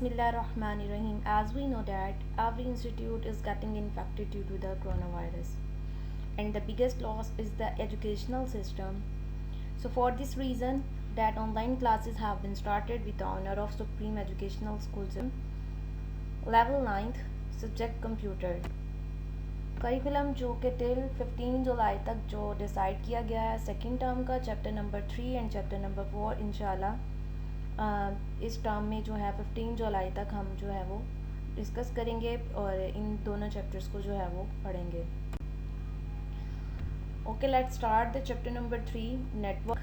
Bismillahirrahmanirrahim. As we know that every institute is getting infected due to the coronavirus, and the biggest loss is the educational system. So for this reason, that online classes have been started with the honor of Supreme Educational School System, level 9th, subject computer. Curriculum जो कि till 15 जुलाई तक जो decide किया गया है second term का, chapter number 3 and chapter number 4 इंशाल्लाह इस टर्म में जो है 15 जुलाई तक हम जो है वो डिस्कस करेंगे और इन दोनों चैप्टर्स को जो है वो पढ़ेंगे. Okay, let's start the chapter number 3, network.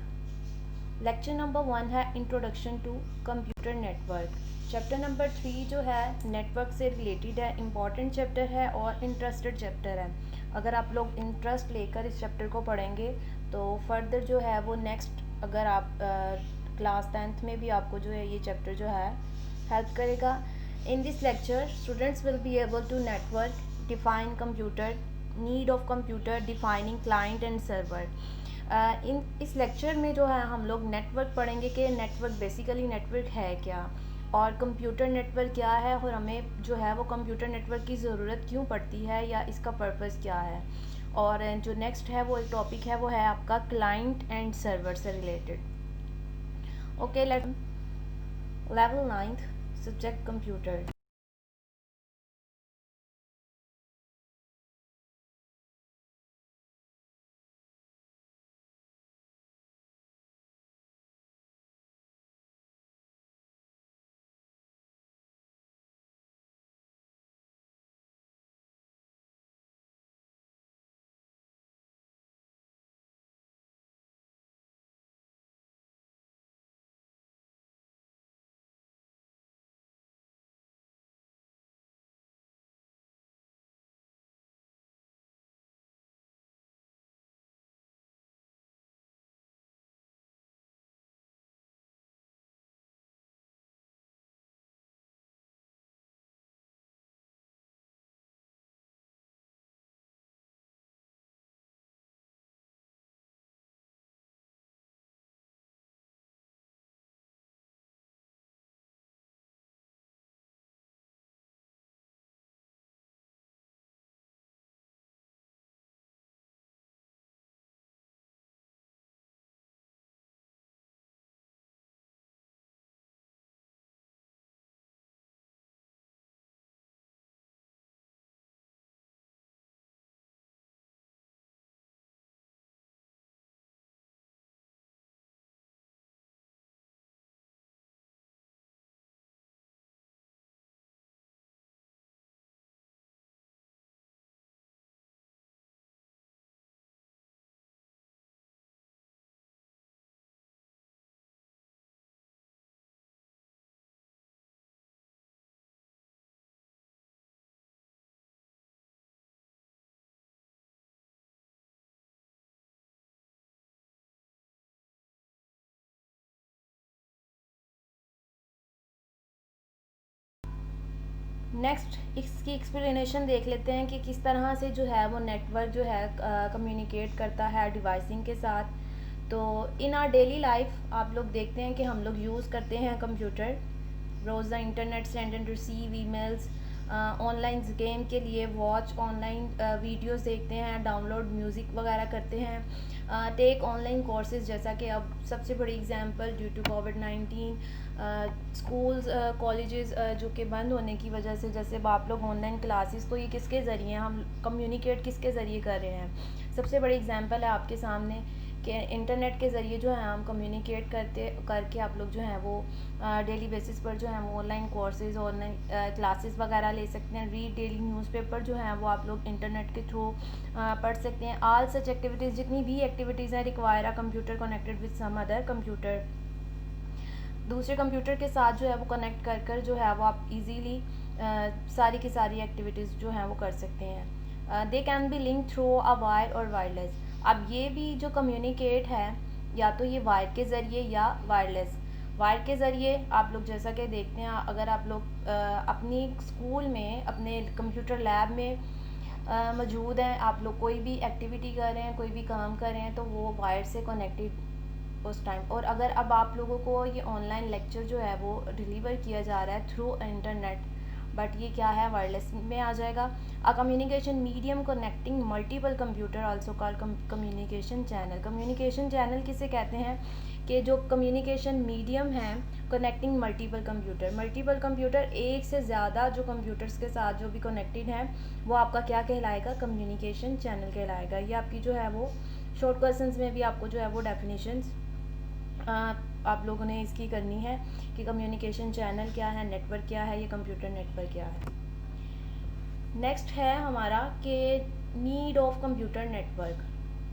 Lecture number 1 है introduction to computer network. Chapter number 3 जो है नेटवर्क से रिलेटेड है, इम्पॉर्टेंट चैप्टर है और इंटरेस्टेड चैप्टर है. अगर आप लोग इंटरेस्ट लेकर इस चैप्टर को पढ़ेंगे तो फर्दर जो है वो नेक्स्ट अगर आप क्लास 10th में भी आपको जो है ये चैप्टर जो है हेल्प करेगा. In this lecture students will be able to network, define computer, need of computer, defining client and server. इस लेक्चर में जो है हम लोग नेटवर्क पढ़ेंगे कि नेटवर्क बेसिकली नेटवर्क है क्या और कंप्यूटर नेटवर्क क्या है और हमें जो है वो कंप्यूटर नेटवर्क की ज़रूरत क्यों पड़ती है या इसका पर्पस क्या है. और जो नेक्स्ट है वो एक टॉपिक है वो है आपका क्लाइंट एंड सर्वर से related. Okay, level 9th, subject computer. Next इसकी एक्सप्लेनेशन देख लेते हैं कि किस तरह से जो है वो नेटवर्क जो है कम्युनिकेट करता है डिवाइसिंग के साथ. तो इन आर डेली लाइफ आप लोग देखते हैं कि हम लोग यूज़ करते हैं कंप्यूटर रोज़, the internet, send and receive emails, online game के लिए वॉच, ऑनलाइन वीडियोस देखते हैं, डाउनलोड म्यूज़िक वगैरह करते हैं, टेक ऑनलाइन कोर्सेज. जैसा कि अब सबसे बड़ी एग्जांपल ड्यू टू कोविड-19 स्कूल्स कॉलेजेस जो कि बंद होने की वजह से जैसे अब आप लोग ऑनलाइन क्लासेस, तो ये किसके ज़रिए हम कम्युनिकेट किसके ज़रिए कर रहे हैं. सबसे बड़ी एग्जांपल है आपके सामने कि इंटरनेट के ज़रिए जो है हम कम्युनिकेट करके आप लोग जो है वो डेली बेसिस पर जो है वो ऑनलाइन कोर्सेज, ऑनलाइन क्लासेस वगैरह ले सकते हैं. रीड डेली न्यूज़पेपर जो है वो आप लोग इंटरनेट के थ्रू पढ़ सकते हैं. ऑल सच एक्टिविटीज़, जितनी भी एक्टिविटीज़ हैं require a computer connected with some other computer, दूसरे कंप्यूटर के साथ जो है वो कनेक्ट कर जो है वो आप इजीली सारी की सारी एक्टिविटीज़ जो हैं वो कर सकते हैं. They can be link through a wire और वायरलेस. अब ये भी जो कम्युनिकेट है या तो ये वायर के ज़रिए या वायरलेस. वायर के ज़रिए आप लोग जैसा कि देखते हैं, अगर आप लोग अपनी स्कूल में अपने कंप्यूटर लैब में मौजूद हैं, आप लोग कोई भी एक्टिविटी कर रहे हैं, कोई भी काम कर रहे हैं, तो वो वायर से कनेक्टेड उस टाइम। और अगर अब आप लोगों को ये ऑनलाइन लेक्चर जो है वो डिलीवर किया जा रहा है थ्रू इंटरनेट, बट ये क्या है, वायरलेस में आ जाएगा। A communication medium connecting multiple computer also called communication channel. Communication channel किसे कहते हैं कि जो कम्युनिकेशन मीडियम है कनेक्टिंग मल्टीपल कंप्यूटर एक से ज़्यादा जो कंप्यूटर्स के साथ जो भी कनेक्टेड है वो आपका क्या कहलाएगा, कम्युनिकेशन चैनल कहलाएगा। ये आपकी जो है वो शॉर्ट क्वेश्चंस में भी आपको जो है वो डेफिनेशंस आप लोगों ने इसकी करनी है कि कम्युनिकेशन चैनल क्या है, नेटवर्क क्या है, ये कंप्यूटर नेटवर्क क्या है। नेक्स्ट है हमारा कि नीड ऑफ कंप्यूटर नेटवर्क।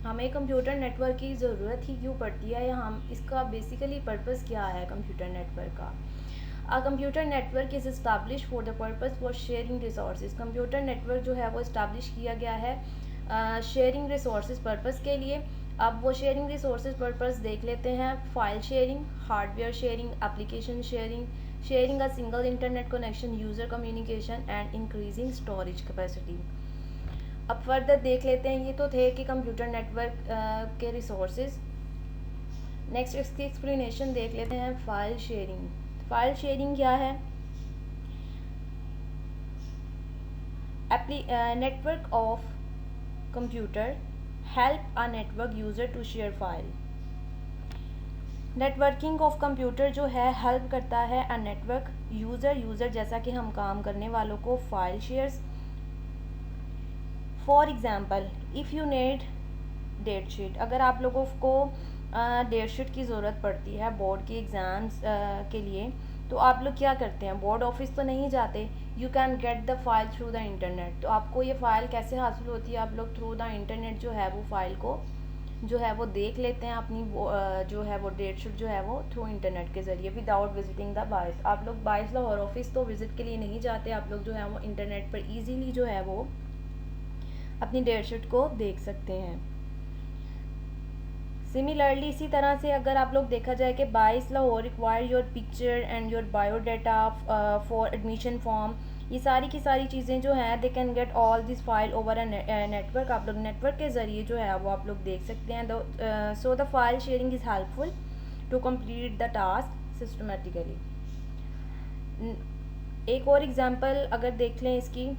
हमें कंप्यूटर नेटवर्क की ज़रूरत ही क्यों पड़ती है, या हम इसका बेसिकली पर्पस क्या है कंप्यूटर नेटवर्क का। A computer network is establish for the purpose for sharing resources. Computer network जो है वो इस्टाब्लिश किया गया है शेयरिंग रिसोर्सेज पर्पस के लिए। अब वो शेयरिंग रिसोर्सेज पर्पस देख लेते हैं। File sharing, hardware sharing, application sharing, sharing a single internet connection, user communication and increasing storage capacity. अब फर्दर देख लेते हैं, ये तो थे कि कंप्यूटर नेटवर्क के रिसोर्सेज। नेक्स्ट इसकी एक्सप्लेनेशन देख लेते हैं। फाइल शेयरिंग, फाइल शेयरिंग क्या है, network of computer help a network user to share file. Networking of computer जो है हेल्प करता है अ नेटवर्क यूज़र जैसा कि हम काम करने वालों को file shares. For example if you need date sheet, अगर आप लोगों को डेट शीट की ज़रूरत पड़ती है बोर्ड के एग्ज़ाम्स के लिए, तो आप लोग क्या करते हैं, बोर्ड ऑफिस तो नहीं जाते। You can get the file through the internet. तो आपको ये फ़ाइल कैसे हासिल होती है, आप लोग थ्रू द इंटरनेट जो है वो फ़ाइल को जो है वो देख लेते हैं अपनी जो है वो डेट शीट जो है वो थ्रू इंटरनेट के ज़रिए, विदाउट विजिटिंग द बाइस। आप लोग बाइस लाहौर ऑफिस तो विज़िट के लिए नहीं जाते, आप लोग जो है वो इंटरनेट पर ईजीली जो है वो अपनी डेट शीट को देख सकते हैं। सिमिलरली इसी तरह से अगर आप लोग देखा जाए कि बाइस Lahore require your picture and your biodata for admission form, ये सारी की सारी चीज़ें जो हैं they can get all this file over network. आप लोग नेटवर्क के ज़रिए जो है वो आप लोग देख सकते हैं। So the file sharing is helpful to complete the task systematically. एक और एग्जांपल अगर देख लें इसकी,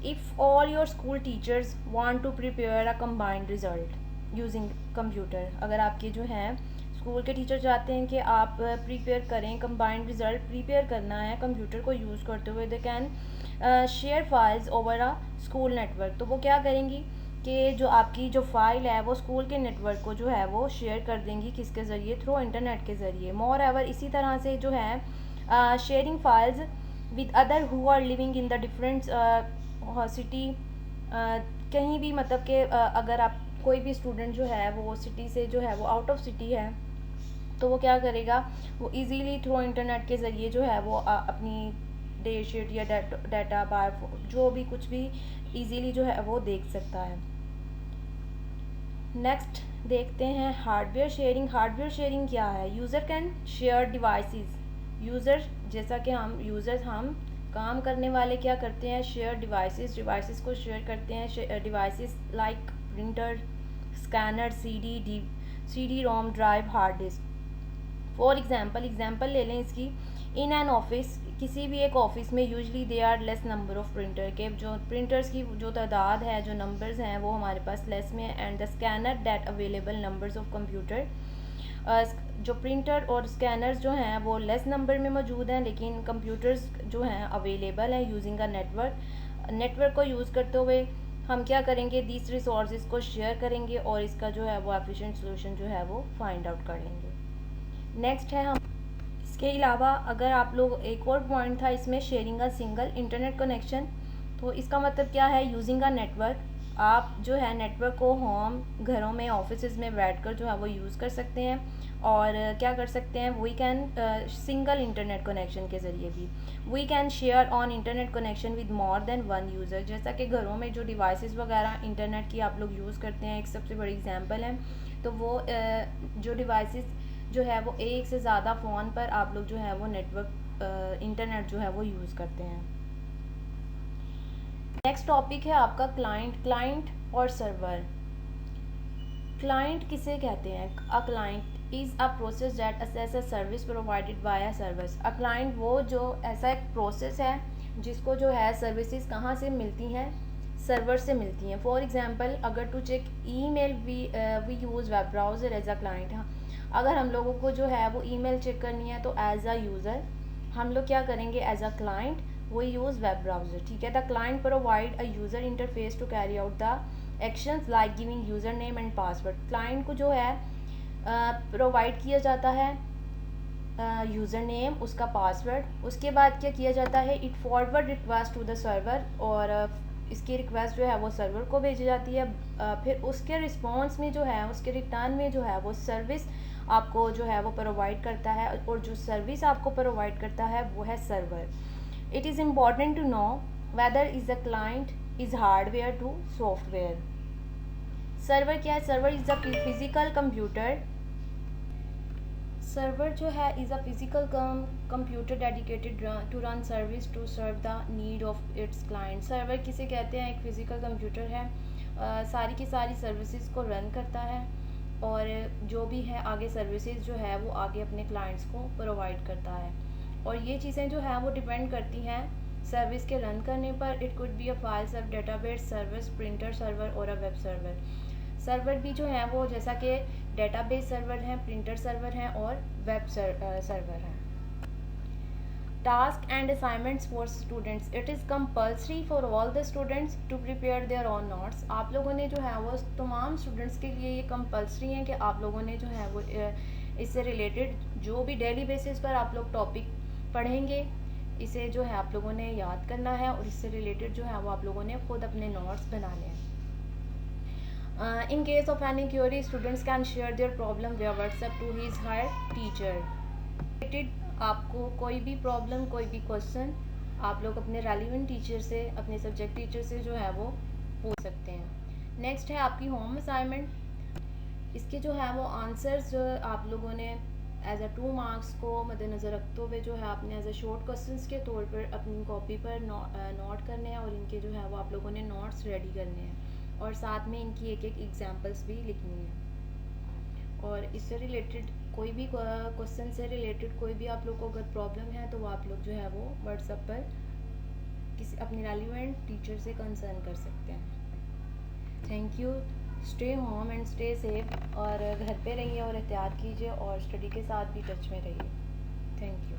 if all your school teachers want to prepare a combined result using computer, अगर आपके जो हैं स्कूल के टीचर चाहते हैं कि आप प्रिपेयर करें, कंबाइंड रिजल्ट प्रिपेयर करना है कंप्यूटर को यूज़ करते हुए, they can share files over a school network. तो वो क्या करेंगी कि जो आपकी जो फाइल है वो स्कूल के नेटवर्क को जो है वो शेयर कर देंगी, किसके ज़रिए, थ्रू इंटरनेट के ज़रिए। मोर एवर इसी तरह से जो है sharing files with other who are living in the different city, कहीं भी मतलब कि अगर आप कोई भी स्टूडेंट जो है वो सिटी से जो है वो आउट ऑफ सिटी है, तो वो क्या करेगा, वो इजीली थ्रू इंटरनेट के ज़रिए जो है वो अपनी डेट शीट या डाटा बार जो भी कुछ भी इजीली जो है वो देख सकता है। नेक्स्ट देखते हैं हार्डवेयर शेयरिंग। हार्डवेयर शेयरिंग क्या है, user can share devices. User जैसा कि हम काम करने वाले क्या करते हैं, शेयर डिवाइसेस को शेयर करते हैं। Devices like printer, scanner, C D ROM drive, hard disk. For example ले लें इसकी, इन एन ऑफिस, किसी भी एक ऑफिस में usually they are less number of printer के जो प्रिंटर्स की जो तादाद है, जो नंबर्स हैं वो हमारे पास लेस में है। And the scanner that available numbers of computer, जो प्रिंटर और स्कैनर्स जो हैं वो लेस नंबर में मौजूद हैं, लेकिन कंप्यूटर्स जो हैं अवेलेबल हैं यूजिंग अ नेटवर्क को यूज़ करते हुए हम क्या करेंगे, दीज रिसोर्सेज को शेयर करेंगे और इसका जो है वो एफिशिएंट सोल्यूशन जो है वो फाइंड आउट कर लेंगे। नेक्स्ट है हम इसके अलावा अगर आप लोग एक और पॉइंट था इसमें, sharing a single internet connection. तो इसका मतलब क्या है, यूजिंग अ नेटवर्क, आप जो है नेटवर्क को होम, घरों में, ऑफिस में बैठकर जो है वो यूज़ कर सकते हैं। और क्या कर सकते हैं, we can single internet connection के ज़रिए भी we can share on internet connection with more than one user. जैसा कि घरों में जो डिवाइसेस वगैरह इंटरनेट की आप लोग यूज़ करते हैं, एक सबसे बड़ी एग्जांपल है, तो वो जो डिवाइसेस जो है वो एक से ज़्यादा फ़ोन पर आप लोग जो है वो नेटवर्क इंटरनेट जो है वो यूज़ करते हैं। नेक्स्ट टॉपिक है आपका क्लाइंट और सर्वर। क्लाइंट किसे कहते हैं, a client is a process that assess a service provided by a service. A client वो जो ऐसा एक प्रोसेस है जिसको जो है सर्विसेज कहाँ से मिलती हैं, सर्वर से मिलती हैं। फॉर एग्जांपल, अगर to check email we use web browser as a client. हाँ, अगर हम लोगों को जो है वो ईमेल चेक करनी है तो एज अ यूज़र हम लोग क्या करेंगे, as a client we use web browser। ठीक है, the client provide a user interface to carry out the actions like giving username and password। client को जो है प्रोवाइड किया जाता है यूज़र नेम, उसका पासवर्ड। उसके बाद क्या किया जाता है, it forward request to the server, और इसकी रिक्वेस्ट जो है वो सर्वर को भेजी जाती है। फिर उसके रिस्पॉन्स में जो है, उसके रिटर्न में जो है वो सर्विस आपको जो है वो प्रोवाइड करता है, और जो सर्विस आपको प्रोवाइड करता है वो है server. It is important to know whether is the client is hardware to software। Server क्या है, server is a physical computer. Server जो है is a physical computer dedicated to run service to serve the need of its client. Server किसे कहते हैं, एक physical computer है, सारी की सारी सर्विसेज को रन करता है, और जो भी है आगे सर्विसेज जो है वो आगे अपने क्लाइंट्स को प्रोवाइड करता है। और ये चीज़ें जो हैं वो डिपेंड करती हैं सर्विस के रन करने पर। It could be a file server, database service, printer server और अ वेब सर्वर। सर्वर भी जो है वो जैसा कि डेटाबेस सर्वर हैं, प्रिंटर सर्वर हैं और वेब सर्वर हैं। Task and assignments for students. It is compulsory for all the students to prepare their own notes. आप लोगों ने जो है वो तमाम स्टूडेंट्स के लिए ये कंपल्सरी है कि आप लोगों ने जो है वो इससे रिलेटेड जो भी डेली बेसिस पर आप लोग टॉपिक पढ़ेंगे, इसे जो है आप लोगों ने याद करना है, और इससे रिलेटेड जो है वो आप लोगों ने खुद अपने नोट्स बनाने हैं। In case of any query, students can share their problem where WhatsApp to his her teacher. Related आपको कोई भी प्रॉब्लम, कोई भी क्वेश्चन आप लोग अपने रेलिवेंट टीचर से, अपने सब्जेक्ट टीचर से जो है वो पूछ सकते हैं। नेक्स्ट है आपकी होम असाइनमेंट। इसके जो है वो आंसर्स आप लोगों ने एज अ 2 मार्क्स को मद्देनज़र रखते हुए जो है आपने एज अ शॉर्ट क्वेश्चंस के तौर पर अपनी कॉपी पर नोट करने हैं, और इनके जो है वो आप लोगों ने नोट्स रेडी करने हैं, और साथ में इनकी एक एक एग्जांपल्स भी लिखनी है। और इससे रिलेटेड कोई भी क्वेश्चन से रिलेटेड कोई भी आप लोग को अगर प्रॉब्लम है तो वो आप लोग जो है वो व्हाट्सएप पर किसी अपने रेलिवेंट टीचर से कंसर्न कर सकते हैं। Thank you. Stay home and stay safe, और घर पे रहिए और एहतियात कीजिए, और स्टडी के साथ भी टच में रहिए। Thank you.